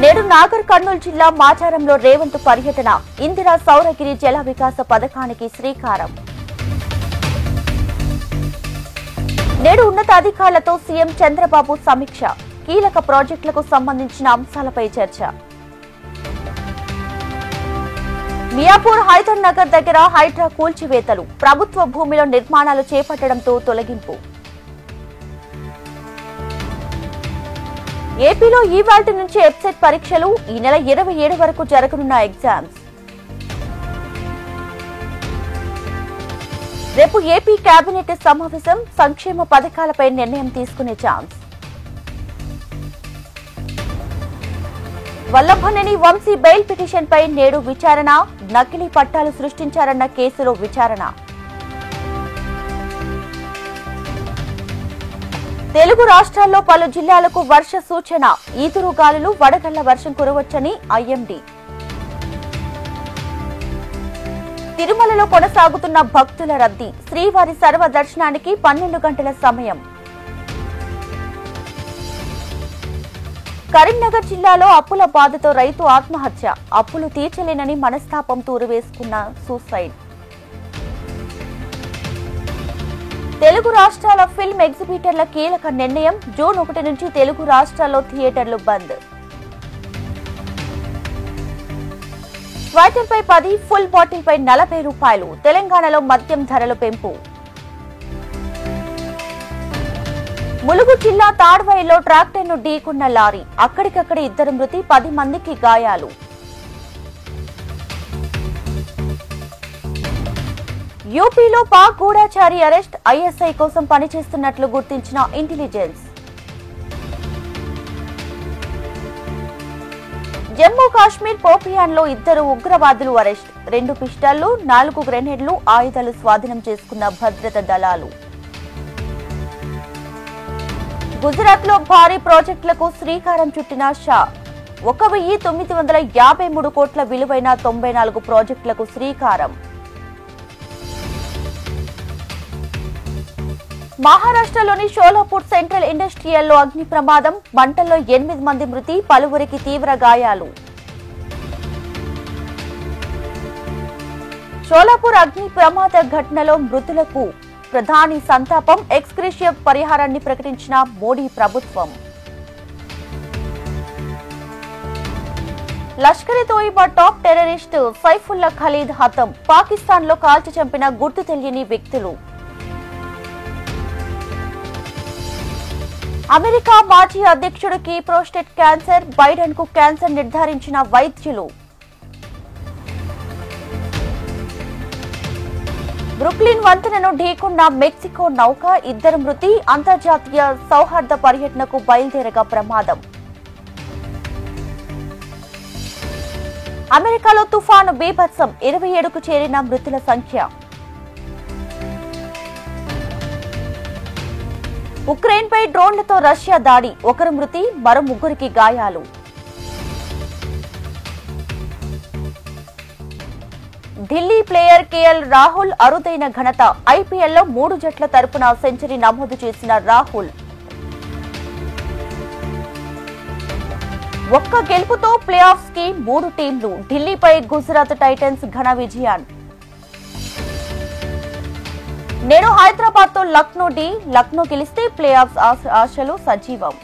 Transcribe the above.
నేడు నాగర్ కర్నూలు జిల్లా మాచారంలో రేవంత్ పర్యటన ఇందిరా సౌరగిరి జల వికాస పథకానికి శ్రీకారం. నేడు ఉన్నతాధికారులతో సీఎం చంద్రబాబు సమీక్ష, కీలక ప్రాజెక్టులకు సంబంధించిన అంశాలపై చర్చ. మియాపూర్ హైదర్ నగర్ దగ్గర హైడ్రా కూల్చివేతలు, ప్రభుత్వ భూమిలో నిర్మాణాలు చేపట్టడంతో తొలగింపు. ఏపీలో ఈవాల్టి నుంచి వెబ్సైట్ పరీక్షలు, ఈ నెల 27 వరకు జరగనున్న ఎగ్జామ్స్. రేపు ఏపీ కేబినెట్ సమావేశం, సంక్షేమ పథకాలపై నిర్ణయం తీసుకునే ఛాన్స్. వల్లభనేని వంశీ బెయిల్ పిటిషన్పై నేడు విచారణ, నకిలీ పట్టాలు సృష్టించారన్న కేసులో విచారణ. తెలుగు రాష్ట్రాల్లో పలు జిల్లాలకు వర్ష సూచన, ఈదురు గాలులు, వడగళ్ల వర్షం కురవచ్చని ఐఎండీ. తిరుమలలో కొనసాగుతున్న భక్తుల రద్దీ, శ్రీవారి సర్వ దర్శనానికి 12 గంటల సమయం. కరీంనగర్ జిల్లాలో అప్పుల బాధతో రైతు ఆత్మహత్య, అప్పులు తీర్చలేనని మనస్తాపంతో ఉరివేసుకున్న సూసైడ్. తెలుగు రాష్ట్రాల ఫిల్మ్ ఎగ్జిబిటర్ల కీలక నిర్ణయం, జూన్ 1 నుంచి తెలుగు రాష్ట్రాల్లో థియేటర్లు బంద్. స్వైటర్పై 10, ఫుల్ బాటిల్పై 40 రూపాయలు. తెలంగాణలో మద్యం ధరలు పెంపు. ములుగు జిల్లా తాడ్వాయిలో ట్రాక్టర్ను ఢీకొన్న లారీ, అక్కడికక్కడ 2 మృతి, 10 మందికి గాయాలు. యూపీలో పాక్ గూఢచారి అరెస్ట్, ఐఎస్ఐ కోసం పనిచేస్తున్నట్లు గుర్తించిన ఇంటెలిజెన్స్. జమ్మూ కాశ్మీర్ పోపియాన్లో 2 ఉగ్రవాదులు అరెస్ట్, 2 పిస్టళ్లు, 4 గ్రెనేడ్లు, ఆయుధాలు స్వాధీనం చేసుకున్న భద్రతా దళాలు. గుజరాత్లో భారీ ప్రాజెక్టులకు శ్రీకారం చుట్టిన షా, 1953 కోట్ల విలువైన 94 ప్రాజెక్టులకు శ్రీకారం. మహారాష్ట్రలోని షోలాపూర్ సెంట్రల్ ఇండస్ట్రియల్లో అగ్ని ప్రమాదం, మంటల్లో 8 మంది మృతి, పలువురికి తీవ్ర గాయాలు. షోలాపూర్ అగ్ని ప్రమాద ఘటనలో మృతులకు ప్రధాని సంతాపం, ఎక్స్గ్రేషియా పరిహారాన్ని ప్రకటించిన మోడీ ప్రభుత్వం. లష్కర్-ఏ-తోయిబా టాప్ టెర్రరిస్టు సైఫుల్లా ఖలీద్ హతం, పాకిస్తాన్లో కాల్చి చంపిన గుర్తు తెలియని వ్యక్తులు. అమెరికా మాజీ అధ్యక్షుడికి ప్రోస్టేట్ క్యాన్సర్, బైడెన్ కు క్యాన్సర్ నిర్ధారించిన వైద్యులు. బ్రూక్లిన్ వంతెనను ఢీకొన్న మెక్సికో నౌక, 2 మృతి, అంతర్జాతీయ సౌహార్ద పర్యటనకు బయలుదేరగా ప్రమాదం. అమెరికాలో తుఫాను బీభత్సం, 27కు చేరిన మృతుల సంఖ్య. ఉక్రెయిన్పై డ్రోన్లతో రష్యా దాడి, 1 మృతి, మరో 3కి గాయాలు. ఢిల్లీ ప్లేయర్ కేఎల్ రాహుల్ అరుదైన ఘనత, ఐపీఎల్లో 3 జట్ల తరపున సెంచరీ నమోదు చేసిన రాహుల్. 1 గెలుపుతో ప్లే ఆఫ్స్ కి 3 టీంలు, ఢిల్లీపై గుజరాత్ టైటన్స్ ఘన విజయాన్ని. నేడు హైదరాబాద్ తో లక్నో గెలిస్తే ప్లే ఆఫ్స్ ఆశలు సజీవం.